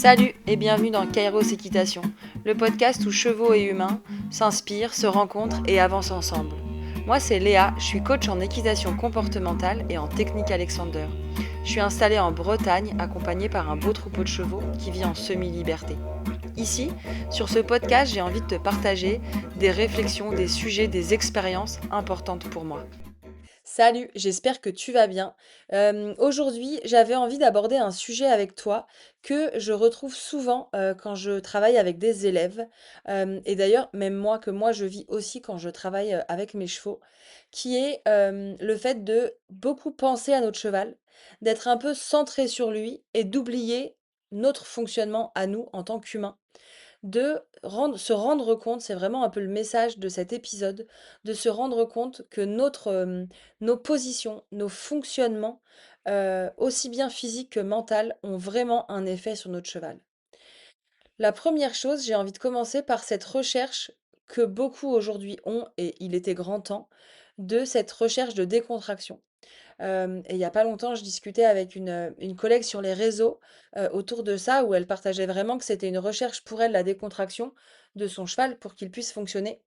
Salut et bienvenue dans Kairos Équitation, le podcast où chevaux et humains s'inspirent, se rencontrent et avancent ensemble. Moi c'est Léa, je suis coach en équitation comportementale et en technique Alexander. Je suis installée en Bretagne accompagnée par un beau troupeau de chevaux qui vit en semi-liberté. Ici, sur ce podcast, j'ai envie de te partager des réflexions, des sujets, des expériences importantes pour moi. Salut, j'espère que tu vas bien. Aujourd'hui, j'avais envie d'aborder un sujet avec toi que je retrouve souvent quand je travaille avec des élèves. Et d'ailleurs, même moi, que moi je vis aussi quand je travaille avec mes chevaux, qui est le fait de beaucoup penser à notre cheval, d'être un peu centré sur lui et d'oublier notre fonctionnement à nous en tant qu'humains se rendre compte, c'est vraiment un peu le message de cet épisode, de se rendre compte que nos positions, nos fonctionnements, aussi bien physiques que mentaux, ont vraiment un effet sur notre cheval. La première chose, j'ai envie de commencer par cette recherche que beaucoup aujourd'hui ont, et il était grand temps, de cette recherche de décontraction. Et il y a pas longtemps, je discutais avec une collègue sur les réseaux, autour de ça, où elle partageait vraiment que c'était une recherche pour elle, la décontraction de son cheval pour qu'il puisse fonctionner,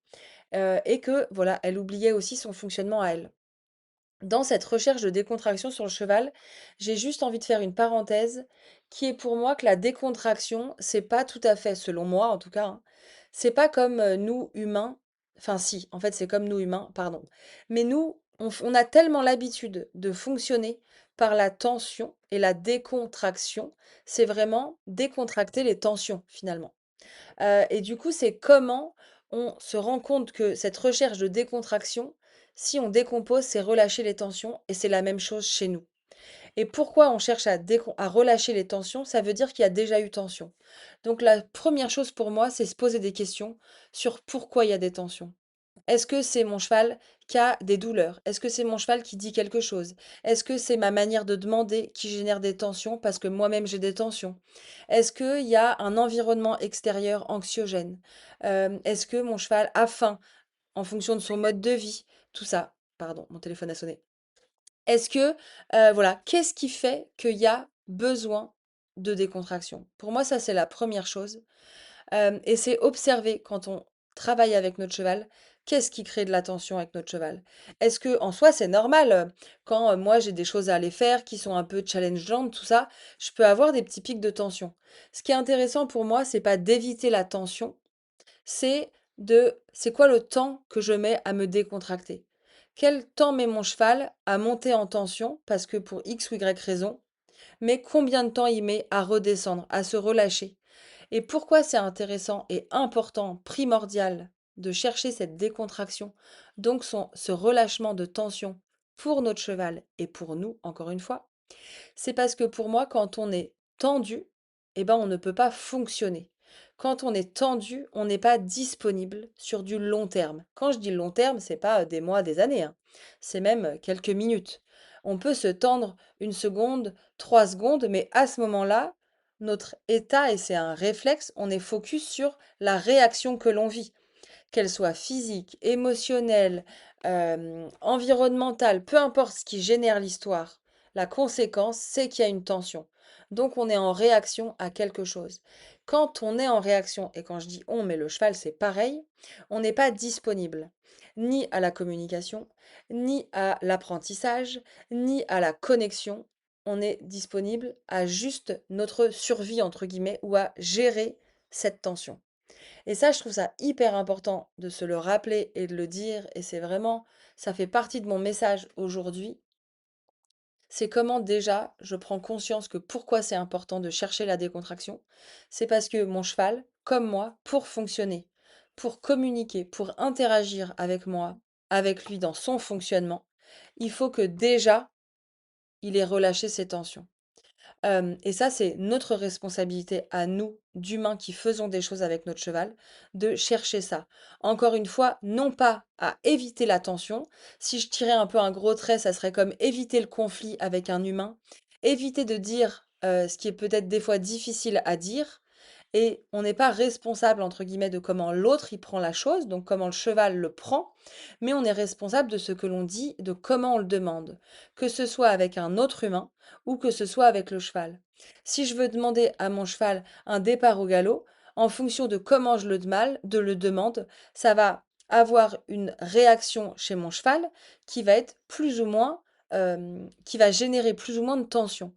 et que voilà, elle oubliait aussi son fonctionnement à elle. Dans cette recherche de décontraction sur le cheval, j'ai juste envie de faire une parenthèse qui est pour moi que la décontraction, c'est pas tout à fait, selon moi en tout cas, hein, c'est pas comme nous humains, enfin si, en fait c'est comme nous humains, pardon. Mais nous, on a tellement l'habitude de fonctionner par la tension et la décontraction, c'est vraiment décontracter les tensions finalement. Et du coup, c'est comment on se rend compte que cette recherche de décontraction, si on décompose, c'est relâcher les tensions et c'est la même chose chez nous. Et pourquoi on cherche à relâcher les tensions? Ça veut dire qu'il y a déjà eu tension. Donc la première chose pour moi, c'est se poser des questions sur pourquoi il y a des tensions. Est-ce que c'est mon cheval qui a des douleurs? Est-ce que c'est mon cheval qui dit quelque chose? Est-ce que c'est ma manière de demander qui génère des tensions parce que moi-même j'ai des tensions? Est-ce qu'il y a un environnement extérieur anxiogène? Est-ce que mon cheval a faim en fonction de son mode de vie? Tout ça. Pardon, mon téléphone a sonné. Est-ce que, voilà, qu'est-ce qui fait qu'il y a besoin de décontraction? Pour moi, ça, c'est la première chose. Et c'est observer quand on travaille avec notre cheval, qu'est-ce qui crée de la tension avec notre cheval? Est-ce que en soi, c'est normal, quand, moi j'ai des choses à aller faire qui sont un peu challengeantes, tout ça, je peux avoir des petits pics de tension. Ce qui est intéressant pour moi, c'est pas d'éviter la tension, c'est quoi le temps que je mets à me décontracter? Quel temps met mon cheval à monter en tension parce que pour X ou Y raison, mais combien de temps il met à redescendre, à se relâcher? Et pourquoi c'est intéressant et important, primordial, de chercher cette décontraction, donc ce relâchement de tension pour notre cheval et pour nous, encore une fois, c'est parce que pour moi, quand on est tendu, eh ben, on ne peut pas fonctionner. Quand on est tendu, on n'est pas disponible sur du long terme. Quand je dis long terme, c'est pas des mois, des années, hein. C'est même quelques minutes. On peut se tendre une seconde, 3 secondes, mais à ce moment-là, notre état, et c'est un réflexe, on est focus sur la réaction que l'on vit, qu'elle soit physique, émotionnelle, environnementale, peu importe ce qui génère l'histoire, la conséquence, c'est qu'il y a une tension. Donc on est en réaction à quelque chose. Quand on est en réaction, et quand je dis on, mais le cheval c'est pareil, on n'est pas disponible ni à la communication, ni à l'apprentissage, ni à la connexion. On est disponible à juste notre survie, entre guillemets, ou à gérer cette tension. Et ça, je trouve ça hyper important de se le rappeler et de le dire. Et c'est vraiment, ça fait partie de mon message aujourd'hui. C'est comment déjà je prends conscience que pourquoi c'est important de chercher la décontraction. C'est parce que mon cheval, comme moi, pour fonctionner, pour communiquer, pour interagir avec moi, avec lui dans son fonctionnement, il faut que déjà il ait relâché ses tensions. Et ça, c'est notre responsabilité à nous, d'humains qui faisons des choses avec notre cheval, de chercher ça. Encore une fois, non pas à éviter la tension. Si je tirais un peu un gros trait, ça serait comme éviter le conflit avec un humain, éviter de dire ce qui est peut-être des fois difficile à dire, et on n'est pas responsable, entre guillemets, de comment l'autre y prend la chose, donc comment le cheval le prend, mais on est responsable de ce que l'on dit, de comment on le demande, que ce soit avec un autre humain ou que ce soit avec le cheval. Si je veux demander à mon cheval un départ au galop, en fonction de comment de le demande, ça va avoir une réaction chez mon cheval qui va être plus ou moins, qui va générer plus ou moins de tension.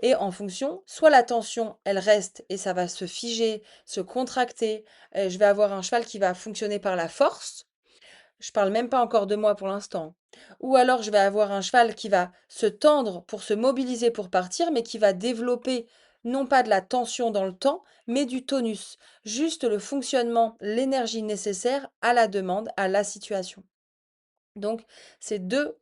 Et en fonction, soit la tension, elle reste et ça va se figer, se contracter. Je vais avoir un cheval qui va fonctionner par la force. Je parle même pas encore de moi pour l'instant. Ou alors je vais avoir un cheval qui va se tendre pour se mobiliser pour partir, mais qui va développer non pas de la tension dans le temps, mais du tonus. Juste le fonctionnement, l'énergie nécessaire à la demande, à la situation. Donc, c'est 2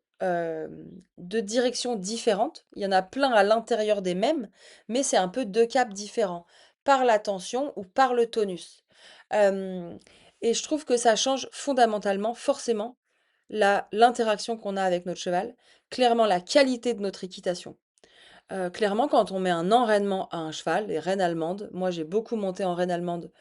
directions différentes. Il y en a plein à l'intérieur des mêmes, mais c'est un peu 2 caps différents, par la tension ou par le tonus. Hem et je trouve que ça change fondamentalement, forcément, la l'interaction qu'on a avec notre cheval, clairement la qualité de notre équitation. Clairement, quand on met un enrainement à un cheval, les reines allemandes, moi j'ai beaucoup monté en reine allemande,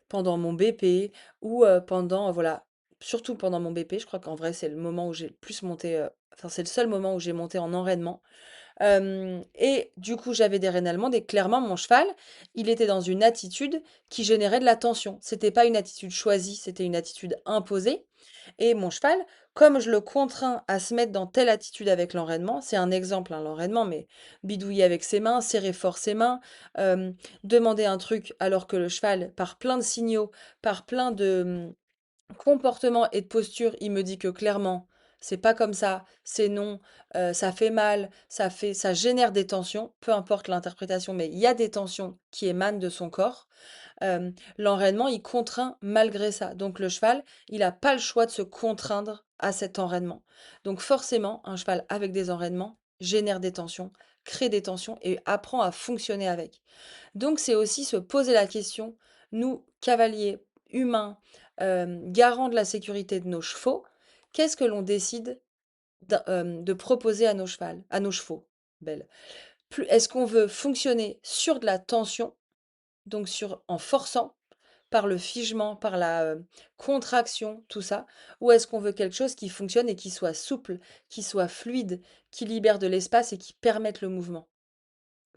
pendant mon BP ou, pendant, voilà, surtout pendant mon BP. Je crois qu'en vrai, c'est le moment où j'ai le plus monté, enfin, c'est le seul moment où j'ai monté en enrainement. Et du coup, j'avais des rênes allemandes et clairement, mon cheval, il était dans une attitude qui générait de la tension. C'était pas une attitude choisie, c'était une attitude imposée. Et mon cheval, comme je le contrains à se mettre dans telle attitude avec l'enraînement, c'est un exemple, hein, l'enraînement, mais bidouiller avec ses mains, serrer fort ses mains, demander un truc alors que le cheval, par plein de signaux, par plein de comportement et de posture, il me dit que clairement, c'est pas comme ça, c'est non, ça fait mal, ça génère des tensions, peu importe l'interprétation, mais il y a des tensions qui émanent de son corps. L'enraînement, il contraint malgré ça. Donc le cheval, il a pas le choix de se contraindre à cet enraînement. Donc forcément, un cheval avec des enraînements génère des tensions, crée des tensions et apprend à fonctionner avec. Donc c'est aussi se poser la question, nous, cavaliers, humains, garants de la sécurité de nos chevaux, qu'est-ce que l'on décide de proposer à nos chevaux? Belle. Plus, est-ce qu'on veut fonctionner sur de la tension, donc en forçant, par le figement, par la contraction, tout ça, ou est-ce qu'on veut quelque chose qui fonctionne et qui soit souple, qui soit fluide, qui libère de l'espace et qui permette le mouvement?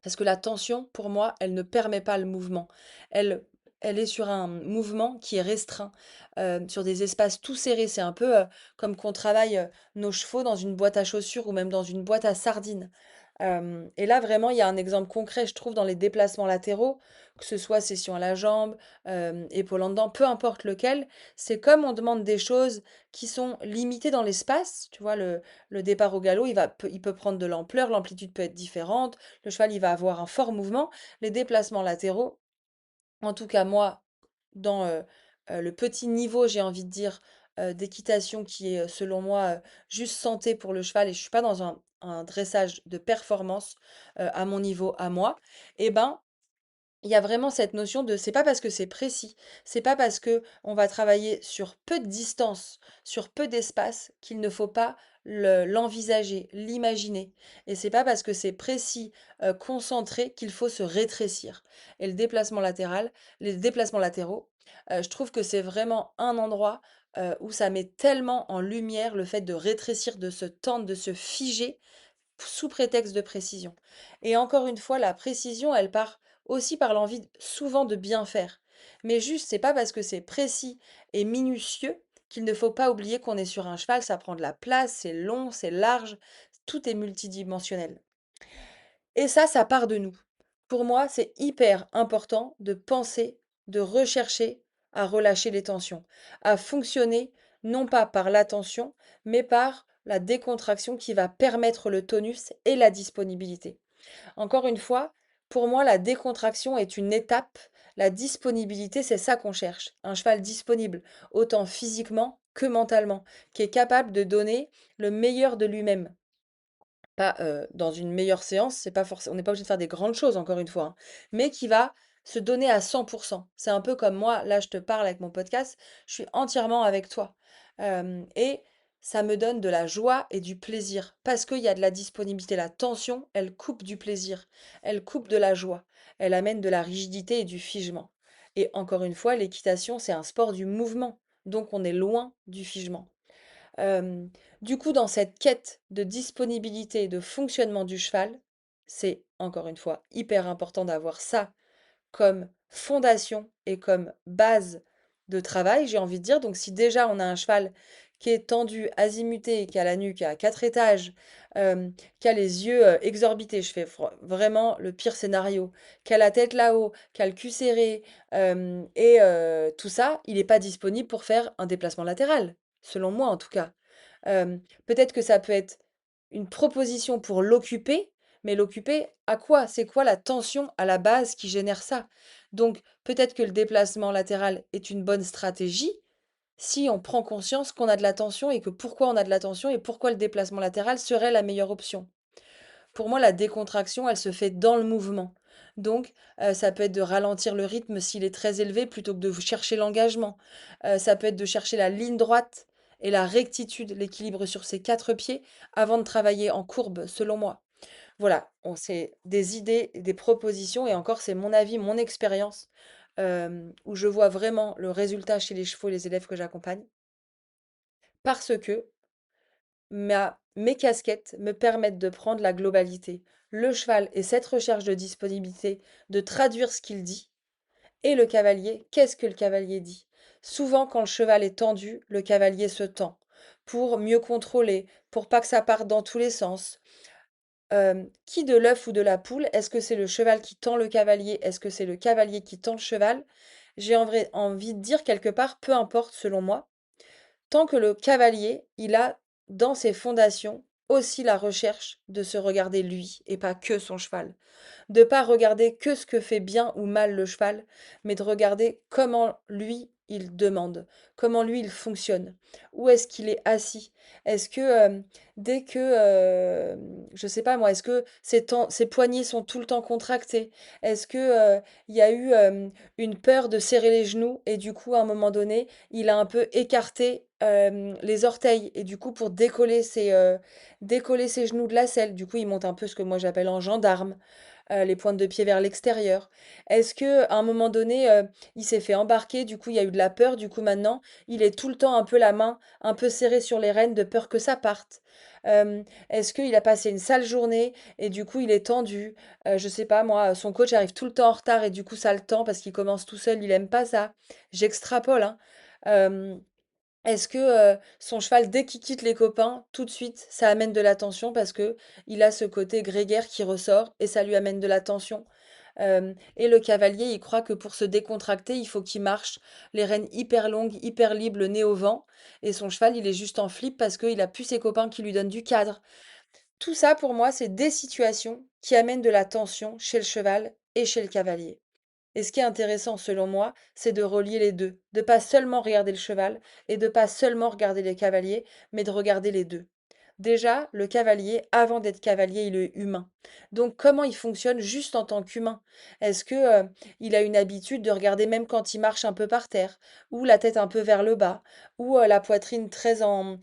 Parce que la tension, pour moi, elle ne permet pas le mouvement. Elle, elle est sur un mouvement qui est restreint, sur des espaces tout serrés. C'est un peu comme qu'on travaille nos chevaux dans une boîte à chaussures ou même dans une boîte à sardines. Et là, vraiment, il y a un exemple concret, je trouve, dans les déplacements latéraux, que ce soit session à la jambe, épaule en dedans, peu importe lequel. C'est comme on demande des choses qui sont limitées dans l'espace. Tu vois, le départ au galop, il peut prendre de l'ampleur, l'amplitude peut être différente, le cheval, il va avoir un fort mouvement. Les déplacements latéraux, en tout cas moi, dans, le petit niveau, j'ai envie de dire, d'équitation qui est, selon moi, juste santé pour le cheval et je suis pas dans un dressage de performance, à mon niveau à moi, et ben, il y a vraiment cette notion de c'est pas parce que c'est précis, c'est pas parce que on va travailler sur peu de distance, sur peu d'espace qu'il ne faut pas l'envisager, l'imaginer. Et c'est pas parce que c'est précis, concentré qu'il faut se rétrécir. Et le déplacement latéral, les déplacements latéraux, je trouve que c'est vraiment un endroit, où ça met tellement en lumière le fait de rétrécir, de se tendre, de se figer sous prétexte de précision. Et encore une fois, la précision, elle part aussi par l'envie souvent de bien faire. Mais juste, c'est pas parce que c'est précis et minutieux qu'il ne faut pas oublier qu'on est sur un cheval, ça prend de la place, c'est long, c'est large, tout est multidimensionnel. Et ça part de nous. Pour moi, c'est hyper important de penser, de rechercher à relâcher les tensions, à fonctionner non pas par l'attention, mais par la décontraction qui va permettre le tonus et la disponibilité. Encore une fois, pour moi, la décontraction est une étape. La disponibilité, c'est ça qu'on cherche. Un cheval disponible, autant physiquement que mentalement, qui est capable de donner le meilleur de lui-même. Pas, dans une meilleure séance, c'est pas forcément, on n'est pas obligé de faire des grandes choses encore une fois, hein, mais qui va se donner à 100. C'est un peu comme moi, là je te parle avec mon podcast, je suis entièrement avec toi. Et ça me donne de la joie et du plaisir parce qu'il y a de la disponibilité. La tension, elle coupe du plaisir, elle coupe de la joie, elle amène de la rigidité et du figement. Et encore une fois, l'équitation, c'est un sport du mouvement, donc on est loin du figement. Euh, du coup, dans cette quête de disponibilité et de fonctionnement du cheval, c'est encore une fois hyper important d'avoir ça comme fondation et comme base de travail, j'ai envie de dire. Donc si déjà on a un cheval qui est tendu, azimuté, qui a la nuque à 4 étages, qui a les yeux exorbités, je fais vraiment le pire scénario, qui a la tête là-haut, qui a le cul serré, et tout ça, il n'est pas disponible pour faire un déplacement latéral, selon moi en tout cas. Peut-être que ça peut être une proposition pour l'occuper, mais l'occuper à quoi? C'est quoi la tension à la base qui génère ça? Donc peut-être que le déplacement latéral est une bonne stratégie si on prend conscience qu'on a de la tension et que pourquoi on a de la tension et pourquoi le déplacement latéral serait la meilleure option. Pour moi, la décontraction, elle se fait dans le mouvement. Donc, ça peut être de ralentir le rythme s'il est très élevé plutôt que de chercher l'engagement. Ça peut être de chercher la ligne droite et la rectitude, l'équilibre sur ses 4 pieds avant de travailler en courbe, selon moi. Voilà, c'est des idées, des propositions, et encore, c'est mon avis, mon expérience, où je vois vraiment le résultat chez les chevaux et les élèves que j'accompagne, parce que mes casquettes me permettent de prendre la globalité. Le cheval et cette recherche de disponibilité, de traduire ce qu'il dit, et le cavalier, qu'est-ce que le cavalier dit? Souvent, quand le cheval est tendu, le cavalier se tend pour mieux contrôler, pour pas que ça parte dans tous les sens. Qui de l'œuf ou de la poule? Est-ce que c'est le cheval qui tend le cavalier? Est-ce que c'est le cavalier qui tend le cheval? J'ai envie de dire quelque part, peu importe selon moi, tant que le cavalier, il a dans ses fondations aussi la recherche de se regarder lui et pas que son cheval. De pas regarder que ce que fait bien ou mal le cheval, mais de regarder comment lui, il demande, comment lui, il fonctionne, où est-ce qu'il est assis. Est-ce que dès que, je sais pas moi, est-ce que ses poignets sont tout le temps contractés? Est-ce que il y a eu une peur de serrer les genoux et du coup, à un moment donné, il a un peu écarté les orteils et du coup, pour décoller ses genoux de la selle, du coup, il monte un peu ce que moi j'appelle en gendarme, les pointes de pied vers l'extérieur? Est-ce que à un moment donné, il s'est fait embarquer, du coup, il y a eu de la peur, du coup, maintenant, il est tout le temps un peu la main un peu serrée sur les rênes de peur que ça parte? Est-ce qu'il a passé une sale journée et du coup, il est tendu? Je sais pas moi, son coach arrive tout le temps en retard et du coup, ça le tend parce qu'il commence tout seul, il aime pas ça. J'extrapole, hein. Hem Est-ce que, son cheval, dès qu'il quitte les copains, tout de suite, ça amène de la tension parce que il a ce côté grégaire qui ressort et ça lui amène de la tension? Et le cavalier, il croit que pour se décontracter, il faut qu'il marche les rênes hyper longues, hyper libres, le nez au vent, et son cheval, il est juste en flip parce qu'il a plus ses copains qui lui donnent du cadre. Tout ça, pour moi, c'est des situations qui amènent de la tension chez le cheval et chez le cavalier. Et ce qui est intéressant selon moi, c'est de relier les deux, de pas seulement regarder le cheval et de pas seulement regarder les cavaliers, mais de regarder les deux. Déjà, le cavalier, avant d'être cavalier, il est humain. Donc, comment il fonctionne juste en tant qu'humain? Est-ce que, il a une habitude de regarder même quand il marche un peu par terre, ou la tête un peu vers le bas, ou la poitrine très en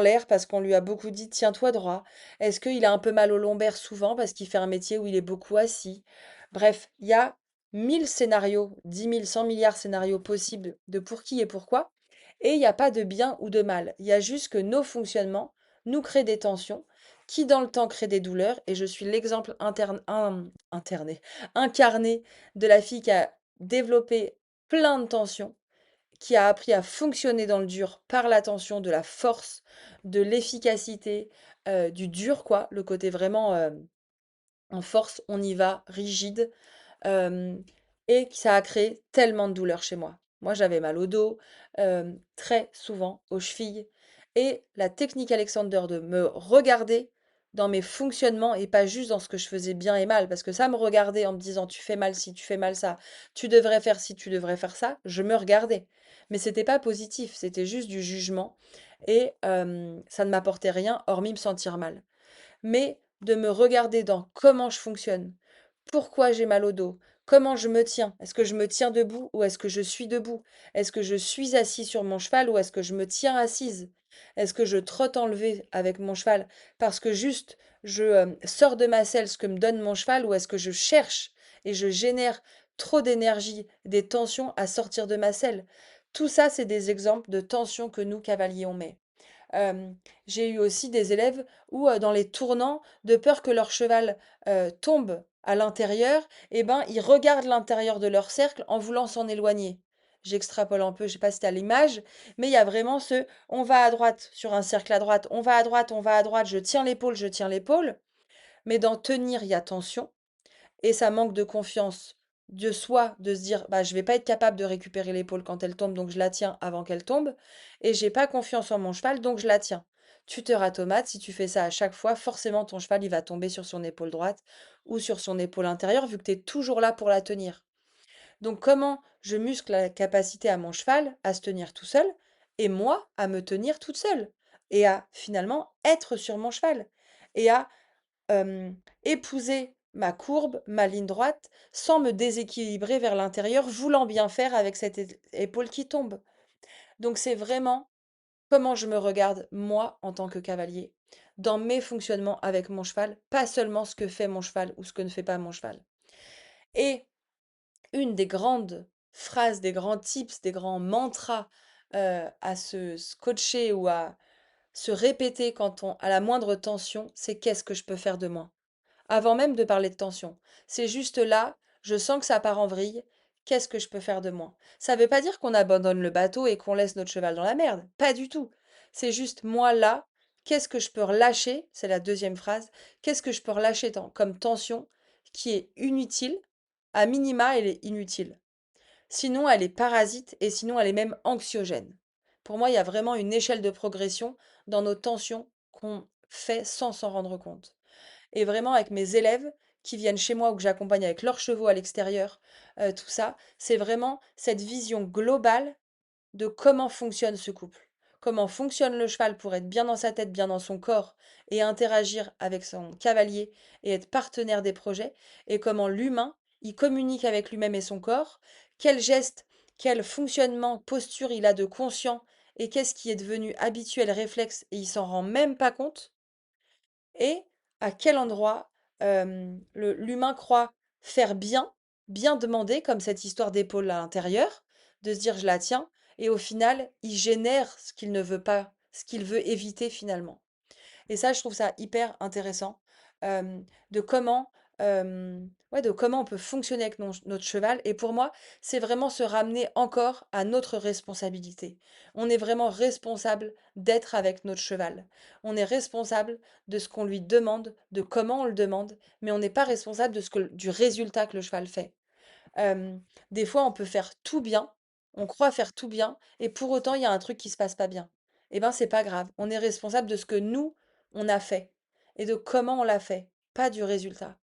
l'air parce qu'on lui a beaucoup dit tiens-toi droit? Est-ce qu'il a un peu mal au lombaire souvent parce qu'il fait un métier où il est beaucoup assis? Bref, il y a 1000 scénarios, 10 000, 100 milliards de scénarios possibles de pour qui et pourquoi. Et il n'y a pas de bien ou de mal. Il y a juste que nos fonctionnements nous créent des tensions qui, dans le temps, créent des douleurs. Et je suis l'exemple incarné de la fille qui a développé plein de tensions, qui a appris à fonctionner dans le dur par la tension, de la force, de l'efficacité, du dur, quoi. Le côté vraiment en force, on y va, rigide. Hem et que ça a créé tellement de douleur chez moi. Moi, j'avais mal au dos, très souvent, aux chevilles, et la technique Alexander de me regarder dans mes fonctionnements et pas juste dans ce que je faisais bien et mal, parce que ça me regardait en me disant: «Tu fais mal ci, tu fais mal ça, tu devrais faire ci, tu devrais faire ça», je me regardais. Mais c'était pas positif, c'était juste du jugement, et ça ne m'apportait rien hormis me sentir mal. Mais de me regarder dans comment je fonctionne, pourquoi j'ai mal au dos, comment je me tiens, est-ce que je me tiens debout ou est-ce que je suis debout, est-ce que je suis assis sur mon cheval ou est-ce que je me tiens assise, Est-ce que je trotte enlevé avec mon cheval parce que juste je sors de ma selle ce que me donne mon cheval ou est-ce que je cherche et je génère trop d'énergie, des tensions à sortir de ma selle? Tout ça, c'est des exemples de tensions que nous, cavaliers, on met. Hem, j'ai eu aussi des élèves où, dans les tournants, de peur que leur cheval, tombe à l'intérieur et ben, ils regardent l'intérieur de leur cercle en voulant s'en éloigner. J'extrapole un peu, je sais pas si tu as l'image, mais il y a vraiment ce: on va à droite sur un cercle à droite, on va à droite, on va à droite, je tiens l'épaule, mais dans tenir, il y a tension et ça manque de confiance de soi, de se dire bah, je vais pas être capable de récupérer l'épaule quand elle tombe, donc je la tiens avant qu'elle tombe, et j'ai pas confiance en mon cheval, donc je la tiens. Tuteur automate, si tu fais ça à chaque fois, forcément ton cheval il va tomber sur son épaule droite ou sur son épaule intérieure vu que tu es toujours là pour la tenir. Donc comment je muscle la capacité à mon cheval à se tenir tout seul et moi à me tenir toute seule et à finalement être sur mon cheval et à épouser ma courbe, ma ligne droite, sans me déséquilibrer vers l'intérieur, voulant bien faire avec cette épaule qui tombe. Donc c'est vraiment comment je me regarde moi en tant que cavalier, dans mes fonctionnements avec mon cheval, pas seulement ce que fait mon cheval ou ce que ne fait pas mon cheval. Et une des grandes phrases, des grands tips, des grands mantras à se coacher ou à se répéter quand on à la moindre tension, c'est qu'est-ce que je peux faire de moi? Avant même de parler de tension. C'est juste là, je sens que ça part en vrille. Qu'est-ce que je peux faire de moins? Ça ne veut pas dire qu'on abandonne le bateau et qu'on laisse notre cheval dans la merde. Pas du tout. C'est juste moi là, qu'est-ce que je peux relâcher? C'est la deuxième phrase. Qu'est-ce que je peux relâcher comme tension qui est inutile? À minima, elle est inutile. Sinon, elle est parasite et sinon, elle est même anxiogène. Pour moi, il y a vraiment une échelle de progression dans nos tensions qu'on fait sans s'en rendre compte. Et vraiment avec mes élèves qui viennent chez moi ou que j'accompagne avec leurs chevaux à l'extérieur, tout ça, c'est vraiment cette vision globale de comment fonctionne ce couple. Comment fonctionne le cheval pour être bien dans sa tête, bien dans son corps et interagir avec son cavalier et être partenaire des projets. Et comment l'humain, il communique avec lui-même et son corps. Quel geste, quel fonctionnement, posture il a de conscient et qu'est-ce qui est devenu habituel, réflexe et il s'en rend même pas compte et à quel endroit l'humain croit faire bien, bien demander, comme cette histoire d'épaule à l'intérieur, de se dire je la tiens, et au final, il génère ce qu'il ne veut pas, ce qu'il veut éviter finalement. Et ça, je trouve ça hyper intéressant, de comment, ouais, de comment on peut fonctionner avec notre cheval. Et pour moi, c'est vraiment se ramener encore à notre responsabilité. On est vraiment responsable d'être avec notre cheval. On est responsable de ce qu'on lui demande, de comment on le demande, mais on n'est pas responsable de du résultat que le cheval fait. Des fois, on peut faire tout bien, on croit faire tout bien, et pour autant, il y a un truc qui se passe pas bien. Eh ben, c'est pas grave. On est responsable de ce que nous, on a fait et de comment on l'a fait, pas du résultat.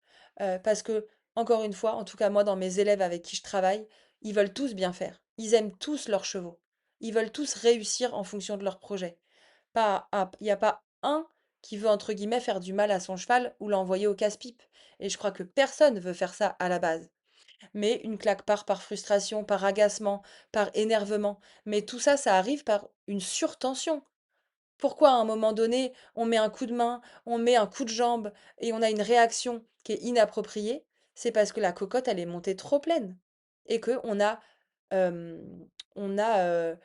Parce que, encore une fois, en tout cas moi, dans mes élèves avec qui je travaille, ils veulent tous bien faire. Ils aiment tous leurs chevaux. Ils veulent tous réussir en fonction de leur projet. Il n'y a pas un qui veut, entre guillemets, faire du mal à son cheval ou l'envoyer au casse-pipe. Et je crois que personne veut faire ça à la base. Mais une claque part par frustration, par agacement, par énervement. Mais tout ça, ça arrive par une surtension. Pourquoi à un moment donné, on met un coup de main, on met un coup de jambe et on a une réaction qui est inappropriée? C'est parce que la cocotte, elle est montée trop pleine et que Hem, on a,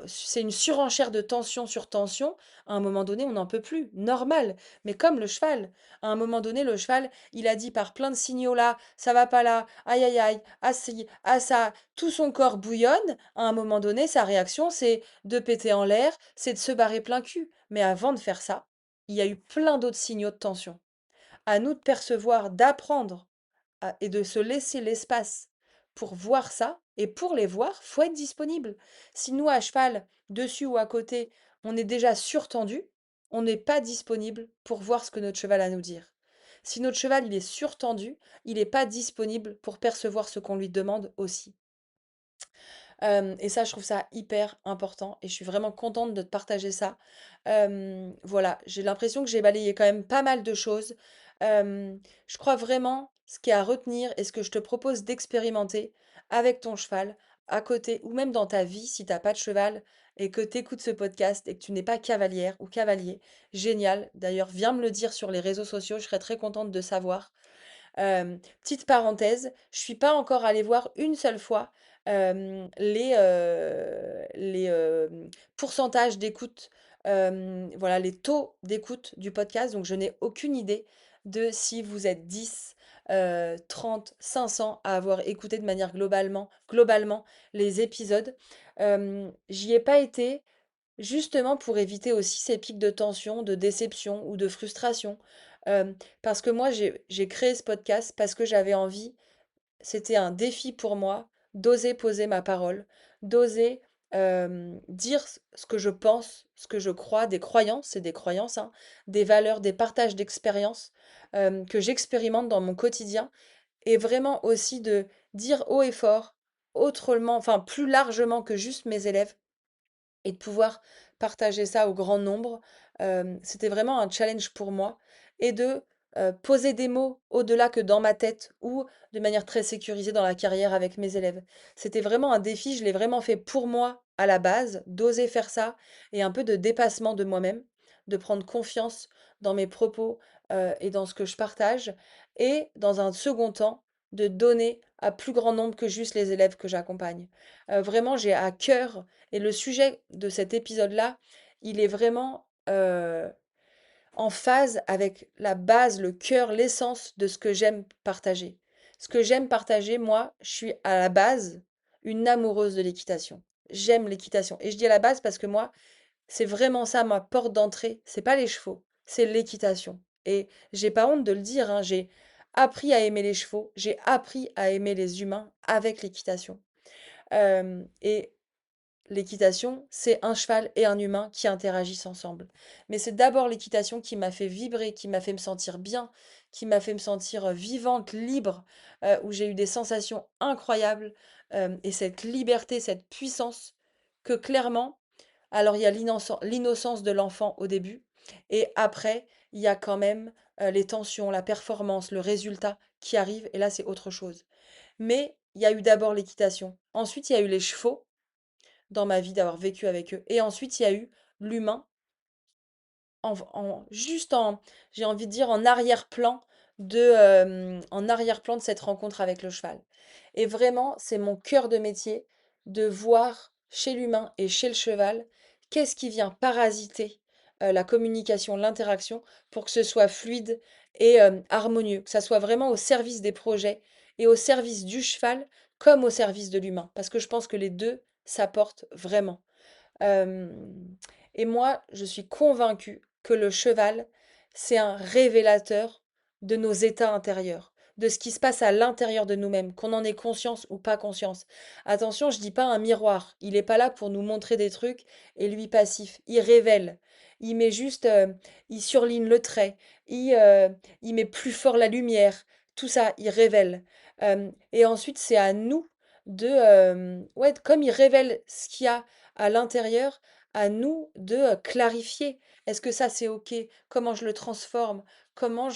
c'est une surenchère de tension sur tension. À un moment donné, on n'en peut plus, normal. Mais comme le cheval, à un moment donné, le cheval, il a dit par plein de signaux là: «Ça va pas là, aïe aïe aïe, ah ci, ah ça», tout son corps bouillonne. À un moment donné, sa réaction, c'est de péter en l'air, c'est de se barrer plein cul. Mais avant de faire ça, il y a eu plein d'autres signaux de tension. À nous de percevoir, d'apprendre et de se laisser l'espace pour voir ça. Et pour les voir, faut être disponible. Si nous, à cheval, dessus ou à côté, on est déjà surtendu, on n'est pas disponible pour voir ce que notre cheval a à nous dire. Si notre cheval, il est surtendu, il n'est pas disponible pour percevoir ce qu'on lui demande aussi. Et ça, je trouve ça hyper important et je suis vraiment contente de te partager ça. Voilà, j'ai l'impression que j'ai balayé quand même pas mal de choses. Je crois vraiment ce qui est à retenir et ce que je te propose d'expérimenter avec ton cheval, à côté ou même dans ta vie si tu as pas de cheval et que tu écoutes ce podcast et que tu n'es pas cavalière ou cavalier, génial. D'ailleurs, viens me le dire sur les réseaux sociaux, je serais très contente de savoir. Petite parenthèse, je suis pas encore allée voir une seule fois les pourcentages d'écoute, voilà, les taux d'écoute du podcast. Donc, je n'ai aucune idée de si vous êtes 10, 30, 500 à avoir écouté de manière globalement les épisodes. J'y ai pas été justement pour éviter aussi ces pics de tension, de déception ou de frustration. Parce que moi, j'ai créé ce podcast parce que j'avais envie, c'était un défi pour moi, d'oser poser ma parole, d'oser dire ce que je pense, ce que je crois, des croyances, c'est des croyances, hein, des valeurs, des partages d'expériences que j'expérimente dans mon quotidien, et vraiment aussi de dire haut et fort, autrement, enfin plus largement que juste mes élèves, et de pouvoir partager ça au grand nombre. C'était vraiment un challenge pour moi, et de poser des mots au-delà que dans ma tête ou de manière très sécurisée dans la carrière avec mes élèves. C'était vraiment un défi, je l'ai vraiment fait pour moi à la base, d'oser faire ça et un peu de dépassement de moi-même, de prendre confiance dans mes propos et dans ce que je partage, et dans un second temps, de donner à plus grand nombre que juste les élèves que j'accompagne. Vraiment, j'ai à cœur, et le sujet de cet épisode-là, il est vraiment en phase avec la base, le cœur, l'essence de ce que j'aime partager. Ce que j'aime partager, moi, je suis à la base une amoureuse de l'équitation. J'aime l'équitation. Et je dis à la base parce que moi, c'est vraiment ça ma porte d'entrée. C'est pas les chevaux, c'est l'équitation. Et j'ai pas honte de le dire, hein, j'ai appris à aimer les chevaux, j'ai appris à aimer les humains avec l'équitation. Et l'équitation, c'est un cheval et un humain qui interagissent ensemble. Mais c'est d'abord l'équitation qui m'a fait vibrer, qui m'a fait me sentir bien, qui m'a fait me sentir vivante, libre, où j'ai eu des sensations incroyables, et cette liberté, cette puissance que clairement, alors il y a l'innocence de l'enfant au début, et après, il y a quand même les tensions, la performance, le résultat qui arrive, et là c'est autre chose. Mais il y a eu d'abord l'équitation. Ensuite, il y a eu les chevaux dans ma vie d'avoir vécu avec eux. Et ensuite, il y a eu l'humain juste en, j'ai envie de dire, en arrière-plan de cette rencontre avec le cheval. Et vraiment, c'est mon cœur de métier de voir chez l'humain et chez le cheval qu'est-ce qui vient parasiter la communication, l'interaction, pour que ce soit fluide et harmonieux, que ça soit vraiment au service des projets et au service du cheval comme au service de l'humain. Parce que je pense que les deux s'apportent vraiment. Hem Et moi, je suis convaincue que le cheval, c'est un révélateur de nos états intérieurs, de ce qui se passe à l'intérieur de nous-mêmes, qu'on en ait conscience ou pas conscience. Attention, je dis pas un miroir, il est pas là pour nous montrer des trucs et lui passif. Il révèle. Il met juste, il surligne le trait, il met plus fort la lumière, tout ça, il révèle. Et ensuite, c'est à nous de, ouais, comme il révèle ce qu'il y a à l'intérieur, à nous de clarifier. Est-ce que ça c'est OK? Comment je le transforme? Comment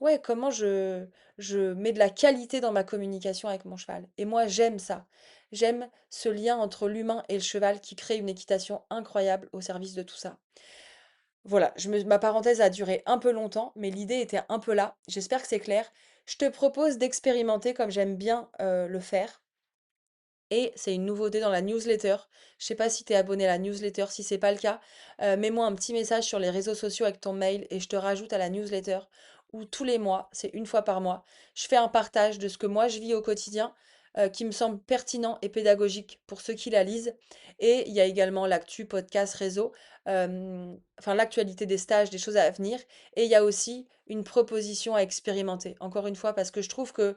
ouais, comment je mets de la qualité dans ma communication avec mon cheval? Et moi, j'aime ça. J'aime ce lien entre l'humain et le cheval qui crée une équitation incroyable au service de tout ça. Voilà, ma parenthèse a duré un peu longtemps, mais l'idée était un peu là. J'espère que c'est clair. Je te propose d'expérimenter comme j'aime bien le faire. Et c'est une nouveauté dans la newsletter. Je sais pas si tu es abonné à la newsletter. Si c'est pas le cas, mets-moi un petit message sur les réseaux sociaux avec ton mail et je te rajoute à la newsletter, où tous les mois, c'est une fois par mois, je fais un partage de ce que moi je vis au quotidien, qui me semble pertinent et pédagogique pour ceux qui la lisent. Et il y a également l'actu, podcast, réseau, enfin l'actualité des stages, des choses à venir. Et il y a aussi une proposition à expérimenter. Encore une fois, parce que je trouve que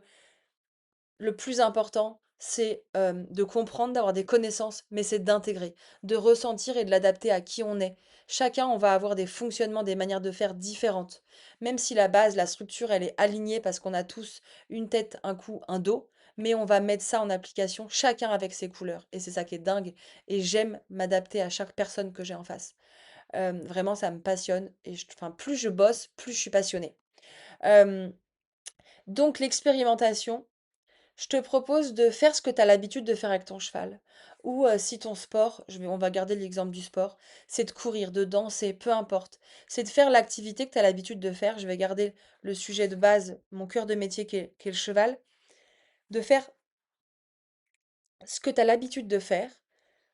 le plus important, c'est de comprendre, d'avoir des connaissances, mais c'est d'intégrer, de ressentir et de l'adapter à qui on est. Chacun, on va avoir des fonctionnements, des manières de faire différentes. Même si la base, la structure, elle est alignée parce qu'on a tous une tête, un cou, un dos, mais on va mettre ça en application, chacun avec ses couleurs. Et c'est ça qui est dingue. Et j'aime m'adapter à chaque personne que j'ai en face. Vraiment, ça me passionne. Et enfin, plus je bosse, plus je suis passionnée. Euh, donc, l'expérimentation, je te propose de faire ce que tu as l'habitude de faire avec ton cheval. Ou si ton sport, on va garder l'exemple du sport, c'est de courir, de danser, peu importe. C'est de faire l'activité que tu as l'habitude de faire. Je vais garder le sujet de base, mon cœur de métier qui est le cheval. De faire ce que tu as l'habitude de faire,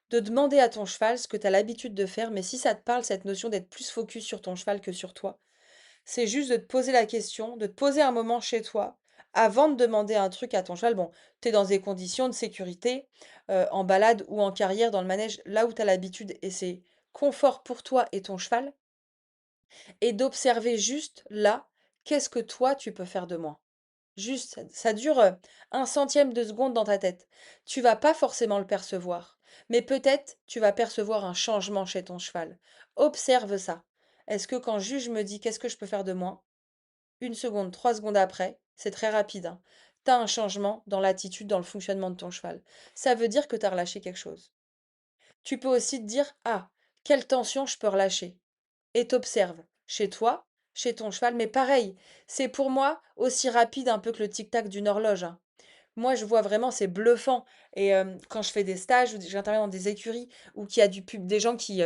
de demander à ton cheval ce que tu as l'habitude de faire, mais si ça te parle, cette notion d'être plus focus sur ton cheval que sur toi, c'est juste de te poser la question, de te poser un moment chez toi, avant de demander un truc à ton cheval. Bon, tu es dans des conditions de sécurité, en balade ou en carrière dans le manège, là où tu as l'habitude et c'est confort pour toi et ton cheval, et d'observer juste là, qu'est-ce que toi tu peux faire de moins? Juste, ça dure, 1/100 de seconde dans ta tête. Tu vas pas forcément le percevoir, mais peut-être tu vas percevoir un changement chez ton cheval. Observe ça. Est-ce que quand juste je me dis: «Qu'est-ce que je peux faire de moins?» 1 seconde, 3 secondes après, c'est très rapide, hein, tu as un changement dans l'attitude, dans le fonctionnement de ton cheval. Ça veut dire que tu as relâché quelque chose. Tu peux aussi te dire: «Ah, quelle tension je peux relâcher?» Et t'observes chez toi, chez ton cheval, mais pareil, c'est pour moi aussi rapide un peu que le tic-tac d'une horloge, hein. Moi, je vois vraiment, c'est bluffant. Et quand je fais des stages ou j'interviens dans des écuries ou qu'il y a du pub, des gens qui,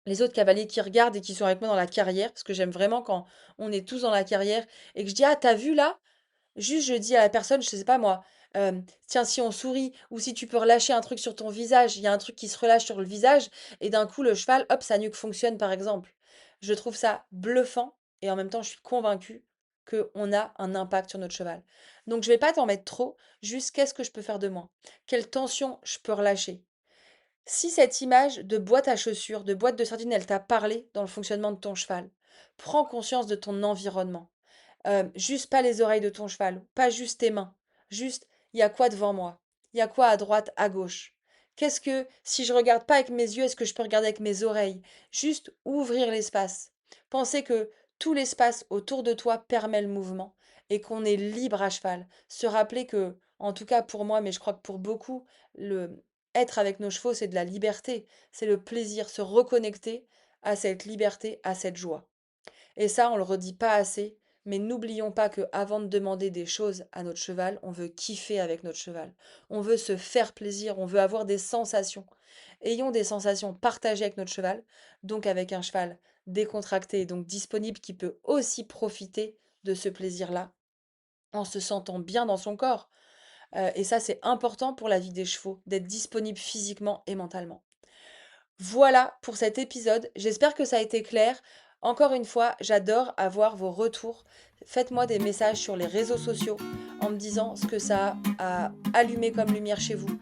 les autres cavaliers qui regardent et qui sont avec moi dans la carrière, parce que j'aime vraiment quand on est tous dans la carrière et que je dis: «Ah, t'as vu là?» Juste, je dis à la personne, je sais pas moi, «Tiens, si on sourit ou si tu peux relâcher un truc sur ton visage», il y a un truc qui se relâche sur le visage et d'un coup le cheval, hop, sa nuque fonctionne par exemple. Je trouve ça bluffant et en même temps je suis convaincue qu'on a un impact sur notre cheval. Donc je vais pas t'en mettre trop, juste qu'est-ce que je peux faire de moins? Quelle tension je peux relâcher? Si cette image de boîte à chaussures, de boîte de sardines, elle t'a parlé dans le fonctionnement de ton cheval, prends conscience de ton environnement. Juste pas les oreilles de ton cheval, pas juste tes mains. Juste, il y a quoi devant moi? Il y a quoi à droite, à gauche? Qu'est-ce que, si je regarde pas avec mes yeux, est-ce que je peux regarder avec mes oreilles? Juste ouvrir l'espace. Penser que tout l'espace autour de toi permet le mouvement et qu'on est libre à cheval. Se rappeler que, en tout cas pour moi, mais je crois que pour beaucoup, le être avec nos chevaux, c'est de la liberté, c'est le plaisir, se reconnecter à cette liberté, à cette joie. Et ça, on le redit pas assez, mais n'oublions pas que avant de demander des choses à notre cheval, on veut kiffer avec notre cheval. On veut se faire plaisir, on veut avoir des sensations. Ayons des sensations partagées avec notre cheval, donc avec un cheval décontracté, donc disponible, qui peut aussi profiter de ce plaisir-là en se sentant bien dans son corps. Et ça, c'est important pour la vie des chevaux, d'être disponible physiquement et mentalement. Voilà pour cet épisode. J'espère que ça a été clair. Encore une fois, j'adore avoir vos retours. Faites-moi des messages sur les réseaux sociaux en me disant ce que ça a allumé comme lumière chez vous,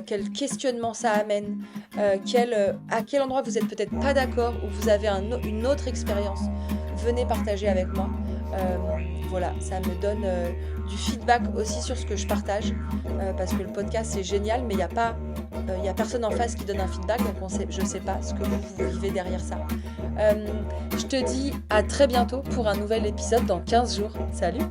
quel questionnement ça amène, à quel endroit vous êtes peut-être pas d'accord ou vous avez une autre expérience. Venez partager avec moi. Euh, voilà, ça me donne du feedback aussi sur ce que je partage parce que le podcast c'est génial, mais il n'y a pas il y a personne en face qui donne un feedback, donc je ne sais pas ce que vous vivez derrière ça. Je te dis à très bientôt pour un nouvel épisode dans 15 jours. Salut!